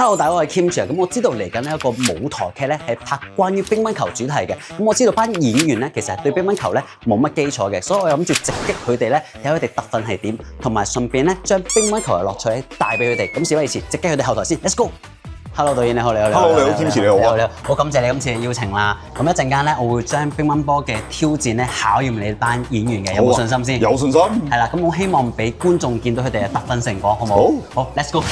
Hello， 大家好，我係 Kimchi 啊。咁我知道嚟緊呢一個舞台劇咧係拍關於乒乓球主題嘅。咁我知道班演員咧其實係對乒乓球咧冇乜基礎嘅，所以我諗住直擊佢哋咧，睇佢哋特訓係點，同埋順便咧將乒乓球嘅樂趣咧帶俾佢哋。咁事不宜遲，直擊佢哋後台先 ，Let's go。Hello， 導演你好，你好。Hello， 你好 ，Kimchi 你好。你好，你好。好感謝你今次嘅邀請啦。咁一陣間咧，我會將乒乓波嘅挑戰咧考驗你班演員嘅，有冇信心先？有信心。係啦，咁我希望俾觀眾見到佢哋嘅特訓成果，好唔好？好 ，Let's go。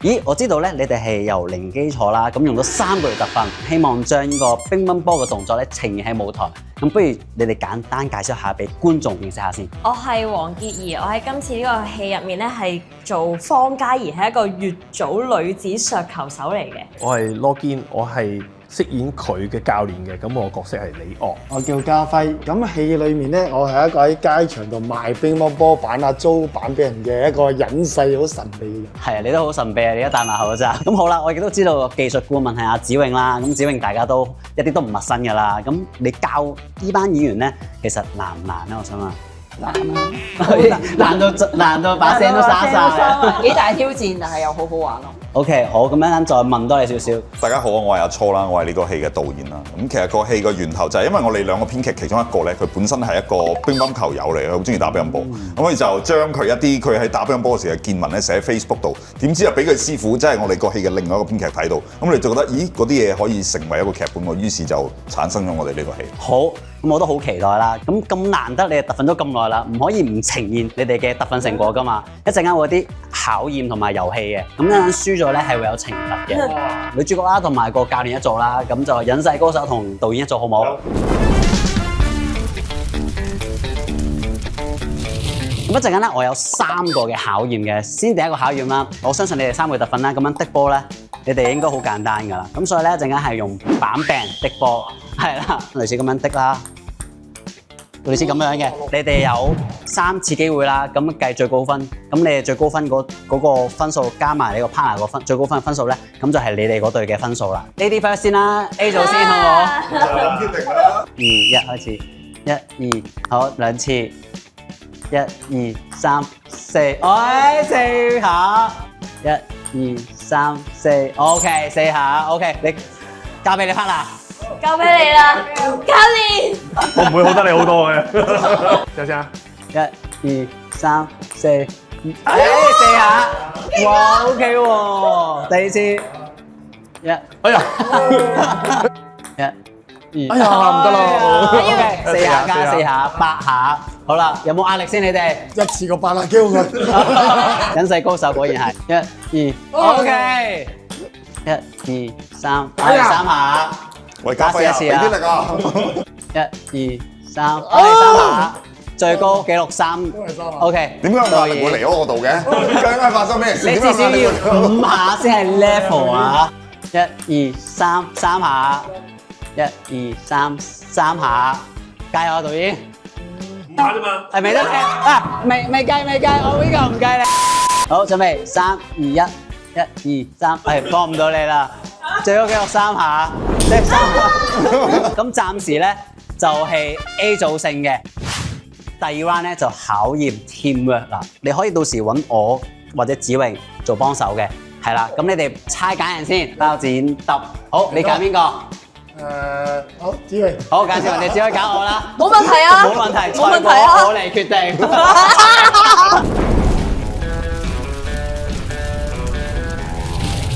咦，我知道咧，你哋係由零基礎啦，咁用咗3個月特訓，希望將呢個乒乓波嘅動作咧呈現喺舞台。咁不如你哋簡單介紹下俾觀眾認識下先。我係黃潔儀，我喺今次呢個戲入面咧係做方嘉怡，係一個乙組女子削球手嚟嘅。我係羅堅，我係飾演佢嘅教練嘅，咁我角色係李岳。我叫家輝，咁戲裏面咧，我係一個喺街場度賣乒乓波板啊、租板俾人嘅一個隱世好神秘嘅人。係啊，你都好神秘啊！你而家戴埋口罩。咁好啦，我亦都知道技術顧問係阿子穎啦。咁子穎大家都一啲都唔陌生㗎啦。咁你教呢班演員咧，其實難唔難咧？我想問。難到把聲都沙晒。幾大挑戰，但係又好好玩咯。OK， 好，咁樣再問多你少少。大家好，我係阿初啦，我係呢個戲嘅導演啦。咁其實個戲嘅源頭就係因為我哋兩個編劇其中一個咧，佢本身係一個乒乓球友嚟嘅，好中意打乒乓波。咁佢就將佢一啲佢喺打乒乓波嘅時候嘅見聞咧寫喺 Facebook 度。點知啊俾佢師傅，即係我哋個戲嘅另外一個編劇睇到，咁我哋就覺得，咦嗰啲嘢可以成為一個劇本喎。於是就產生咗我哋呢個戲。好，咁我都好期待啦。咁難得你哋特訓咗咁耐啦，唔可以唔呈現你哋嘅特訓成果㗎嘛。一陣間會有啲考驗同埋遊戲嘅。咁一陣輸咗咧係會有懲罰嘅。女主角啦同埋個教練一組啦，咁就隱世高手同導演一組，好唔好？咁一陣間咧，我有3個嘅考驗嘅。先第一個考驗啦，我相信你哋3個特訓啦，咁樣的波咧，你哋應該好簡單㗎啦。咁所以咧，一陣間係用板柄的波，係啦，類似咁樣的啦，類似咁樣嘅。你哋有3次機會啦，咁計最高分。咁你哋最高分嗰個分數加埋你個 partner 個最高分嘅分數咧，咁就係你哋嗰隊嘅分數啦。Lady first 先啦 ，A 組先好唔好？就咁決定啦。 2、1開始，1、2，好2次，1、2、3、4，哎4下，1、2、3、4 ，OK 4下 ，OK 你交俾你 partner。交俾你啦，教練。我唔會好得你好多嘅。等先啊，1、2、3、4，哎4下，哇 OK 喎，第二次，1，哎呀， 1、2，哎呀唔得咯，OK 4下加4下8下，好啦，有冇壓力先你哋？一次過8下機會佢。隱世高手果然係，1、2 ，OK， 1、2、3，哎3下。喂，加輝啊，俾啲力啊！1、2、3，我哋3下，最高紀錄3 ，OK。點解我壓力會嚟咗我度嘅？究竟係發生咩事？你至少要5下先係 level 啊！1、2、3，3下，1、2、3，3下，加油啊，導演！5下啫嘛。係未得嘅啊？未計，我呢個唔計你。好，準備3、2、1，1、2、3，係幫唔到你啦。最高紀錄3下，即係3下。咁暫時咧就係 A 組勝嘅。第2 round 咧就考驗 teamwork 啦。你可以到時揾我或者子穎做幫手嘅，係啦。咁你哋猜揀人先，包剪揼。好，你揀邊個？好，子穎。好，揀子穎，你只可以揀我啦。冇問題啊，冇問題，冇問題啊，我嚟決定。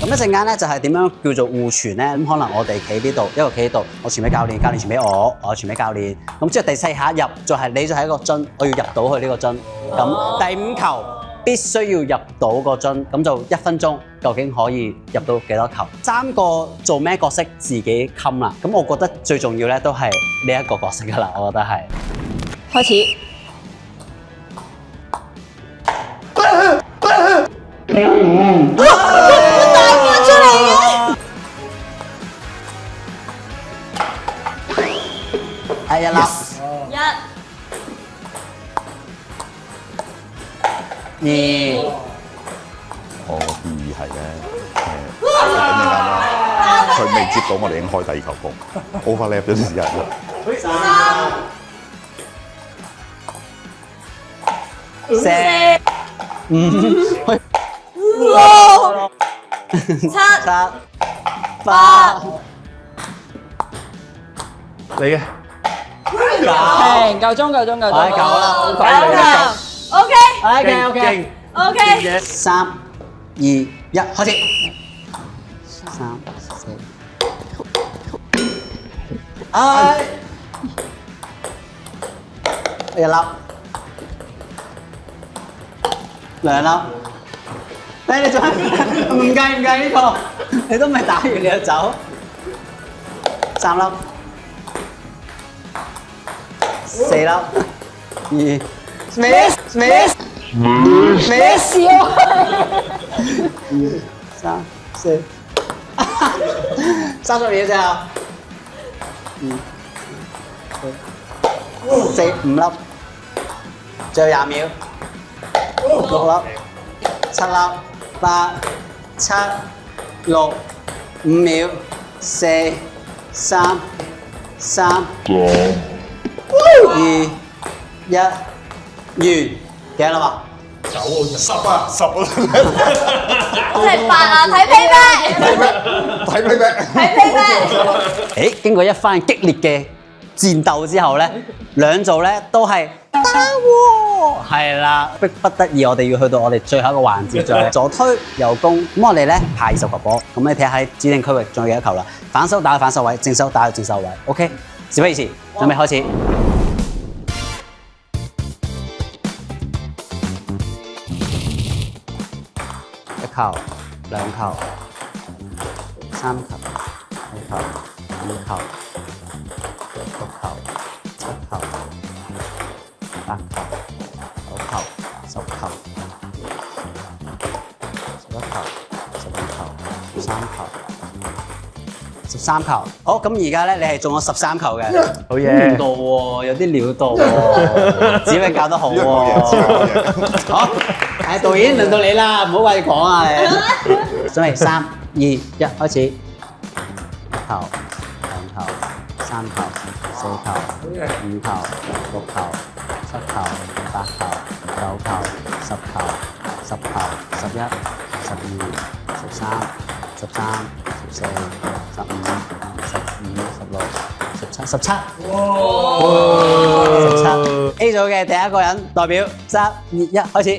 咁一陣間咧就係點樣叫做互傳咧？咁可能我哋企呢度，一個企呢度，我傳俾教練，教練傳俾我，我傳俾教練。咁之後第4下入就係你就係一個樽，我要入到去呢個樽。咁第5球必須要入到個樽，咁就1分鐘，究竟可以入到幾多球？3個做咩角色自己冚啦。咁我覺得最重要咧都係呢一個角色噶啦，我覺得係。開始。係1粒。1、2。我個建議係咧，佢未接到，我哋已經開第2球波 ，overlap 咗啲時間啦。3、4、5。7、 7、 8、你嘅停，夠鐘，夠鐘，夠鐘。唉夠啦，好快9球，OK ，OK， OK。 3、2、1，開始。3、4，唉，一粒，兩粒。誒，你仲唔計呢個？你都未打完你就走。3粒。4粒。2。咩笑？ 3、4， 30秒之後，4、5粒，最後20秒，6粒、7粒、8、7、6、5秒，4、3、2、1，完，幾多啦嘛10啊，10即係8啊！睇 payback，睇咩咩？睇 payback。誒，經過一番激烈嘅戰鬥之後咧，兩組咧都係打和，係啦，迫不得已，我哋要去到我哋最後一個環節，就係左推右攻。咁我哋咧派20個波，咁你睇下喺指定區域仲有幾多球啦？反手打去反手位，正手打去正手位。OK， 事不宜遲，準備開始。1球、2球、3球、4球、5球、6球、7球、8球、9球、10球、11球、12球、13球、13球。好，咁而家咧，你係中咗13球嘅，好嘢唔到喎，有啲料到喎，指揮教得好喎。好，係導演輪到你啦，唔好掛住講啊你。準備3、2、1，開始。1球、2球、3球、4球、5球、6球、7球、8球、9球、10球、11、12、13、14、15、16、17、17。A 組嘅第一個人代表3、2、1，開始。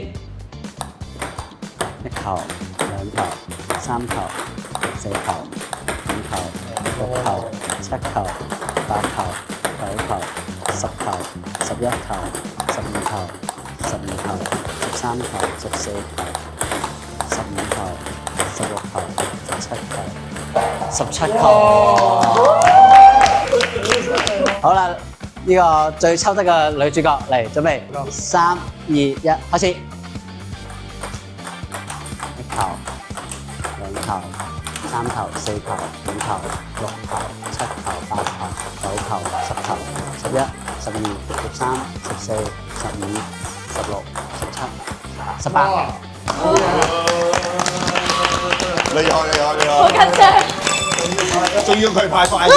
1球、2球、3球、4球、5球、6球、7球、8球、9球、10球、11球、12球、12球、13球、14球、15球、16球、17球、17球。好啦，呢個最抽得嘅女主角嚟，準備3、2、1，開始。1球、2球、3球、4球、5球、6球、7球、8球、9球、10球、11、12、13、14、15、16、17、18。厲害厲害厲害！好緊張。仲要佢派快啲。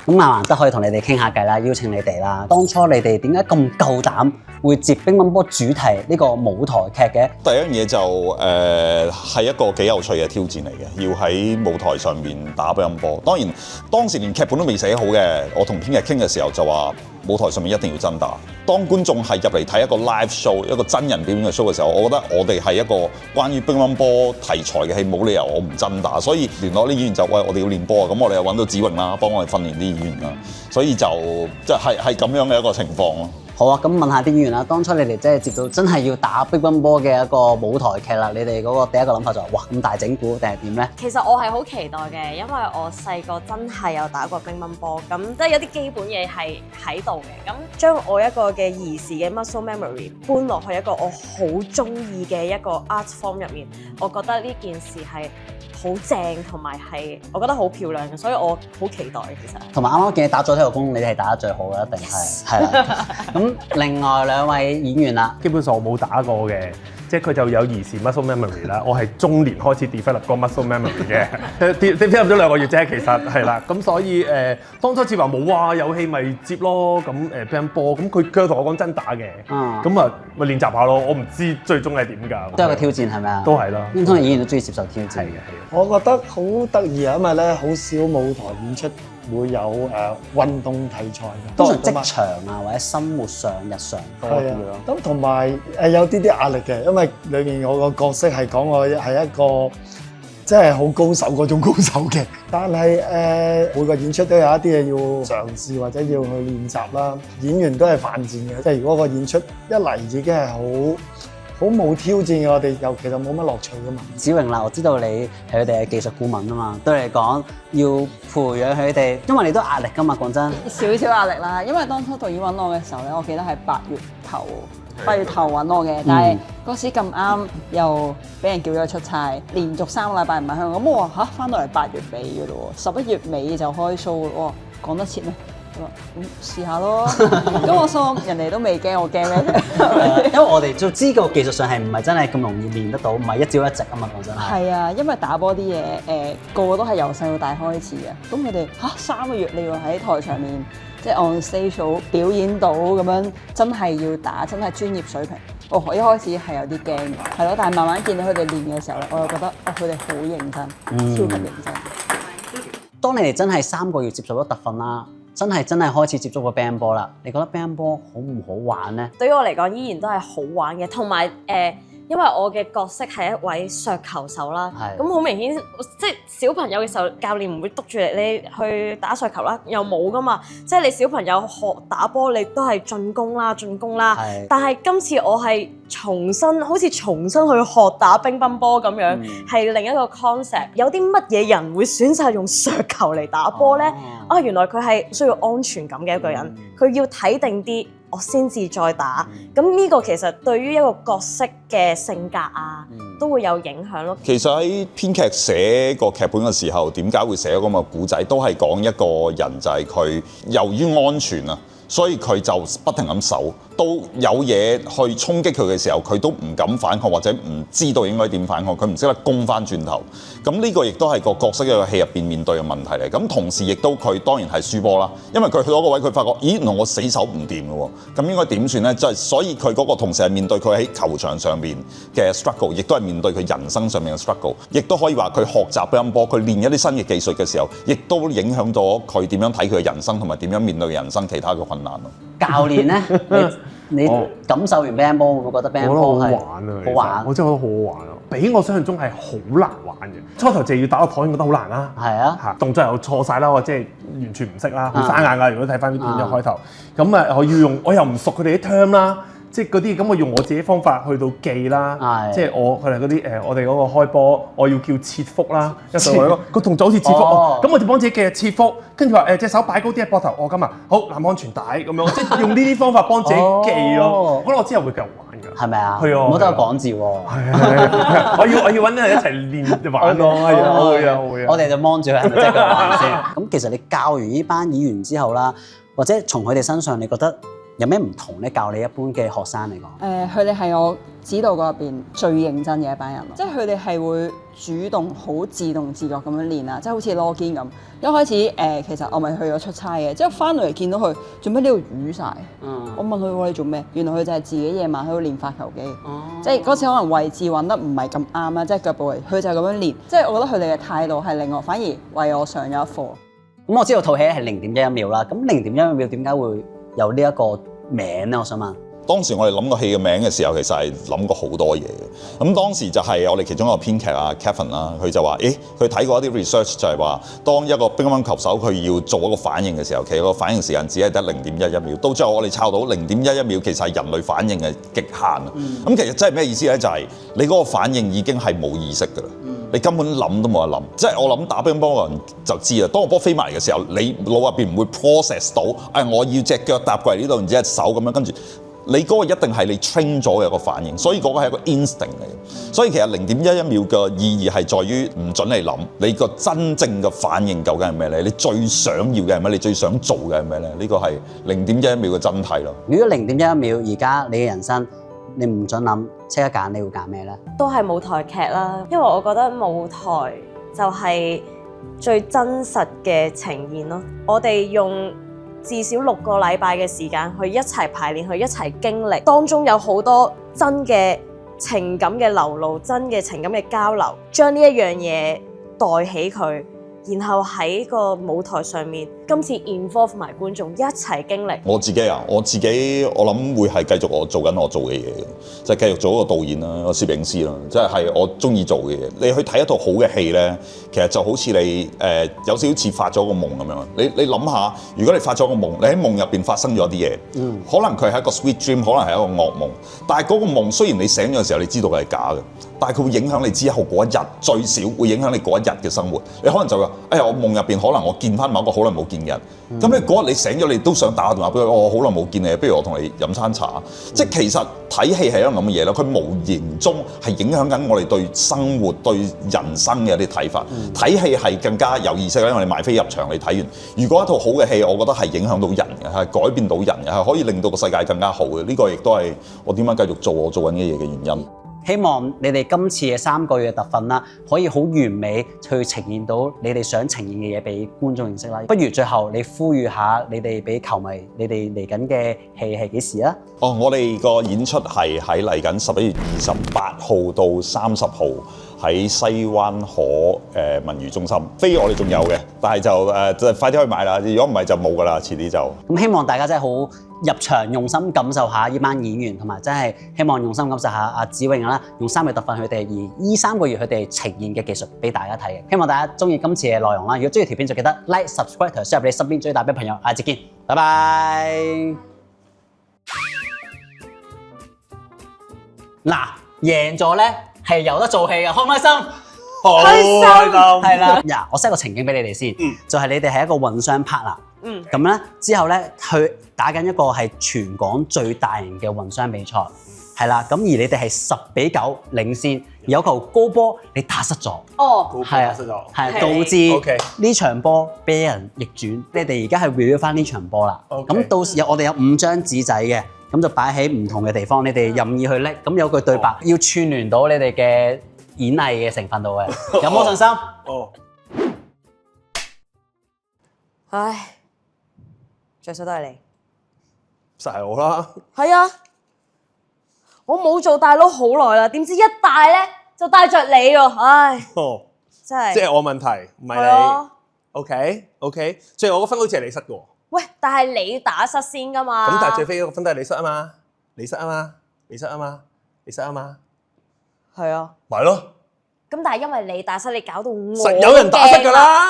咁難得可以同你哋傾下偈啦，邀請你哋啦。當初你哋點解咁夠膽會接乒乓波主題呢個舞台劇嘅？第一樣嘢就係一個幾有趣嘅挑戰嚟嘅，要喺舞台上面打乒乓波。當然當時連劇本都未寫好嘅，我同編劇傾嘅時候就話舞台上面一定要真打。當觀眾係入嚟睇一個 live show， 一個真人表演嘅 show 嘅時候，我覺得我哋係一個關於乒乓波題材嘅戲，冇理由我唔真打。所以聯絡啲演員就喂，我哋要練波啊！咁我哋又揾到子榮啦，幫我哋訓練啲演員啦。所以就即係咁樣嘅一個情況咯。好啊，咁問下啲演員啦，當初你哋真係接到真係要打乒乓波嘅一個舞台劇啦，你哋嗰個第一個諗法就係哇咁大整蠱定係點咧？其實我係好期待嘅，因為我細個真係有打過乒乓波，咁即係有啲基本嘢係喺度嘅。咁將我一個嘅兒時嘅 muscle memory 搬落去一個我好中意嘅一個 art form 入面，我覺得呢件事係好正，同埋係我覺得好漂亮嘅，所以我好期待其實。同埋啱啱見你打咗體育功，你哋係打得最好嘅，一定係係啦。咁另外兩位演員啦，基本上我冇打過嘅，即係佢就有兒時 muscle memory 啦。我係中年開始 develop 個 muscle memory 嘅，develop 咗2個月啫，其實係啦。咁所以當初接話冇啊，有戲咪接咯。咁乒乓波，咁佢同我講真打嘅，咁啊咪練習下咯。我唔知最終係點㗎。都係個挑戰係咪啊？都係啦。通常演員都中意接受挑戰嘅。我覺得好得意啊，因為咧好少舞台演出會有運動題材嘅，通常職場啊或者生活上日常多啲咯。咁同埋有啲壓力嘅，因為裏面我個角色係講我係一個即係好高手嗰種高手嘅，但係每個演出都有一啲嘢要嘗試或者要去練習啦。演員都係犯賤嘅，即係如果個演出一嚟已經係好冇挑戰嘅，我哋又其實冇乜樂趣噶嘛。子榮啦，我知道你係佢哋嘅技術顧問啊嘛，對你嚟講要培養佢哋，因為你都壓力噶嘛，講真。少少壓力啦，因為當初導演揾我嘅時候咧，我記得係8月頭揾我嘅，但係嗰時咁啱又俾人叫咗出差，連續3個禮拜唔喺香港，咁我話嚇翻到嚟8月尾嘅咯喎，11月尾就開 show 喎，講得切咩？試下咯，咁我心人哋都未驚，我驚咩？因為我哋就知個技術上係唔係真係咁容易練得到，唔係一朝一夕啊嘛，講真係。係啊，因為打波啲嘢個個都係由細到大開始嘅，咁佢哋3個月你要喺台上面即係 on stage 表演到咁樣，真係要打，真係專業水平。我一開始係有啲驚嘅，係咯，但係慢慢見到佢哋練嘅時候咧，我又覺得佢哋好認真，超級認真。當你哋真係3個月接受咗特訓啦。真係開始接觸個乒乓波啦！你覺得乒乓波好唔好玩呢？對於我嚟講，依然都係好玩嘅，同埋因為我嘅角色係一位削球手啦，咁好明顯，即係小朋友嘅時候，教練唔會督住你去打削球啦，又冇噶嘛，即係你小朋友學打波，你都係進攻啦。但係今次我係好似重新去學打乒乓波咁樣，係另一個 concept。有啲乜嘢人會選擇用削球嚟打波呢？原來佢係需要安全感嘅一個人，佢要睇定啲。我先至再打，咁呢個其實對於一個角色嘅性格啊，都會有影響咯。其實喺編劇寫個劇本嘅時候，點解會寫咁嘅故仔，都係講一個人就係佢由於安全啊，所以佢就不停咁守。到有嘢去衝擊佢嘅時候，佢都唔敢反抗，或者唔知道應該點反抗，佢唔識得攻翻轉頭。咁呢個亦都係個角色嘅個戲入邊面對嘅問題嚟。咁同時亦都佢當然係輸波啦，因為佢去到個位，佢發覺，咦，原來我死守唔掂嘅喎。咁應該點算呢？所以佢嗰個同時係面對佢喺球場上面嘅 struggle， 亦都係面對佢人生上面嘅 struggle， 亦都可以話佢學習乒乓波，佢練一啲新嘅技術嘅時候，亦都影響咗佢點樣睇佢嘅人生，同埋點樣面對人生其他嘅困難咯。教練呢？你感受完乒乓波會唔會覺得乒乓波係好玩？我真係覺得好好玩啊！比我想象中係好難玩嘅。初頭就要打個台，覺得好難啦。係啊，動作又錯晒啦，我即係完全唔識啦，好生硬㗎。如果睇翻啲片一開頭，咁我又唔熟佢哋啲 term 啦。即係嗰啲咁，我用我自己方法去到記啦。即係佢哋嗰啲我哋嗰個開波，我要叫切腹啦。一上來個動作好似切腹，咁我就幫自己記切腹，跟住話隻手擺高啲喺膊頭。今日好攬安全帶咁樣，即係用呢啲方法幫自己記咯。我覺得我之後會繼續玩㗎。係咪啊？係啊，唔好得我講字喎。係我要揾啲人一齊練玩咯。係啊，會啊會啊。我哋就望住佢係咪真係咁玩先。咁其實你教完呢班演員之後啦，或者從佢哋身上，你覺得有咩唔同咧？教你一般嘅學生嚟講，佢哋係我指導過入邊最認真嘅一班人，即係佢哋係會主動、好自動自覺咁樣練啊，即係好似羅堅咁。一開始其實我咪去咗出差嘅，之後翻到嚟見到佢做咩呢度瘀晒？我問佢你做咩？原來佢就係自己夜晚喺度練發球機，即係嗰次可能位置揾得唔係咁啱啦，即係腳部位，佢就係咁樣練。即係我覺得佢哋嘅態度係令我反而為我上咗一課。咁我知道套戲係0.11秒啦，咁0.11秒點解會有呢一個名咧？我想問。當時我哋諗個戲嘅名嘅時候，其實係諗過好多嘢嘅。咁當時就係我哋其中一個編劇啊 Kevin 啦，佢就話：佢睇過一啲 research 就係話，當一個乒乓球手佢要做一個反應嘅時候，其實個反應時間只係得0.11秒。到最後我哋抄到0.11秒，其實係人類反應嘅極限啊！咁其實真係咩意思咧？就係你嗰個反應已經係冇意識㗎啦。你根本諗都冇得諗，即係我諗打乒乓波嘅人就知啦。當個波飛埋嚟嘅時候，你腦入邊唔會 process 到，我要隻腳搭過嚟呢度，然之後手咁樣跟住。你嗰個一定係你 train 咗嘅一個反應，所以嗰個係一個 instinct 嚟嘅。所以其實0.11秒嘅意義係在於唔準你諗，你個真正嘅反應究竟係咩咧？你最想要嘅係咩？你最想做嘅係咩咧？呢個係0.11秒嘅真諦咯。如果0.11秒而家你嘅人生你唔准諗，即刻揀，你會揀咩咧？都係舞台劇啦，因為我覺得舞台就係最真實嘅呈現咯。我哋用至少6個禮拜嘅時間去一齊排練，去一齊經歷，當中有好多真嘅情感嘅流露，真嘅情感嘅交流，將呢一樣嘢帶起佢。然後喺個舞台上面，今次 involve 埋觀眾一齊經歷。我自己我諗會係繼續我做緊我做嘅嘢，就係繼續做一個導演啦、個攝影師啦，即係我中意做嘅嘢。你去睇一套好嘅戲咧，其實就好似你有少少似發咗個夢咁樣。你諗下，如果你發咗個夢，你喺夢入邊發生咗啲嘢，可能佢係一個 sweet dream，可能係一個噩夢。但係嗰個夢雖然你醒咗嘅時候，你知道佢係假嘅，但係佢會影響你之後嗰一日，最少會影響你嗰一日嘅生活。你可能就話：哎呀，我夢入邊可能我見翻某一個好耐冇見嘅人。咁你嗰日你醒咗，你都想打個電話俾佢，我好耐冇見你，不如我同你飲餐茶。即係其實睇戲係一樣咁嘅嘢咯，佢無形中係影響緊我哋對生活、對人生嘅一啲睇法。睇戲係更加有意思啦，因為你買飛入場你睇完，如果一套好嘅戲，我覺得係影響到人嘅，係改變到人嘅，係可以令到個世界更加好嘅。呢個亦都係我點解繼續做我做緊嘅嘢嘅原因。希望你哋今次嘅3個月嘅特訓啦，可以好完美去呈現到你哋想呈現嘅嘢俾觀眾認識啦。不如最後你呼籲下你哋俾球迷，你哋嚟緊嘅戲係幾時啊？我哋個演出係喺嚟緊11月28號到30號喺西灣河文娛中心。飛我哋仲有嘅，但係就快啲去買啦。如果唔係就冇㗎啦，遲啲就。咁希望大家真係好入場用心感受下呢班演員，同埋真係希望用心感受下阿子穎啦，用3個月特訓佢哋，而呢3個月佢哋呈現嘅技術俾大家睇嘅。希望大家中意今次嘅內容啦。如果中意條片就記得 like、subscribe 同 share 俾你身邊最大嘅朋友。下次見，拜拜。嗱，贏咗咧係有得做戲嘅，開唔開心？好開心，係啦。呀，我 set 個情景俾你哋先，就係你哋係一個混雙 partner。咁咧之後咧，去打緊一個係全港最大型嘅混雙比賽，係啦。咁而你哋係10比9領先，有球高波你打失咗，係啊，係導致呢場波俾人逆轉。你哋而家係 review 翻呢場波啦。咁到時我哋有5張紙仔嘅，咁就擺喺唔同嘅地方，你哋任意去拎。咁有句對白要串聯到你哋嘅演藝嘅成分度嘅，有冇信心？唉，最衰都係你，實係我啦。係啊，我冇做大佬好耐啦，點知一帶咧就帶着你喎，唉，真係。即係我問題，唔係你。OK，最後我個分好似係你失嘅喎。喂，但係你打失先㗎嘛。咁但係最尾嗰個分都係你失啊嘛，你失啊嘛，你失啊嘛，你失啊嘛。係啊。咪咯。咁但係因為你打失，你搞到我實有人打失㗎啦。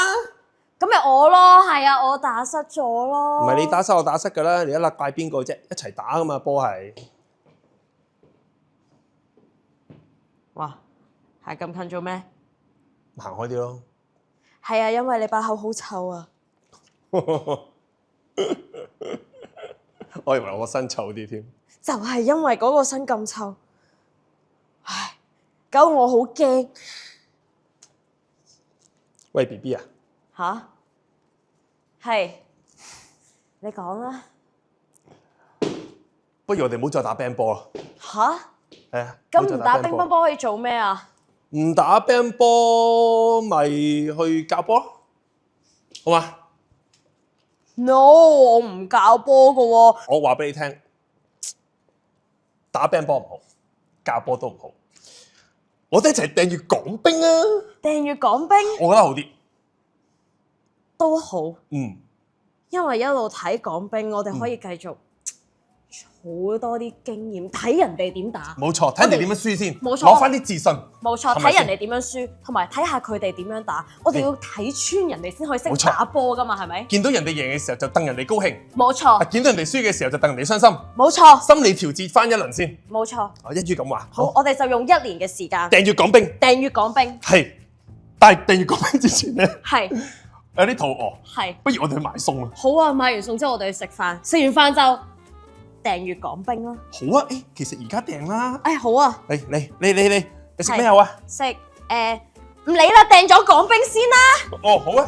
咁咪我咯，係啊，我打失咗咯。唔係你打失我打失㗎啦，你一粒怪邊個啫？一齊打㗎嘛，波係。哇，係咁近做咩？行開啲咯。係啊，因為你把口好臭啊。我以為我個身臭啲添。就係因為嗰個身咁臭，唉，搞到我好驚。喂 BB 啊！吓？係，你講啦。不如我哋唔好再打乒乓波啦。吓？係啊。咁唔打乒乓波可以做咩啊？唔打乒乓波咪去教波咯，好嘛 ？No， 我唔教波噶喎。我話俾你聽，打乒乓波唔好，教波都唔好。我哋一齊訂閱港兵啊！訂閱港兵，我覺得好啲。都好。嗯。因為一路睇港兵，我哋可以繼續儲多啲經驗，睇人哋點打。冇錯，睇人哋點樣輸先。冇錯。攞翻啲自信。冇錯，睇人哋點樣輸，同埋睇下佢哋點樣打。我哋要睇穿人哋先可以識打波㗎嘛，係咪？見到人哋贏嘅時候就戥人哋高興。冇錯。見到人哋輸嘅時候就戥人哋傷心。冇錯。心理調節翻一輪先。冇錯。我一於咁話。好，我哋就用1年嘅時間。訂閱港兵。訂閱港兵。係，但係訂閱港兵之前咧。係。有啲肚餓。係。不如我哋去買餸啊。好啊，買完餸之後我哋去食飯，食完飯就訂閱港兵啦。好啊，其實而家訂啦。好啊。嚟，你食咩好啊？食唔理啦，訂咗港兵先啦。好啊。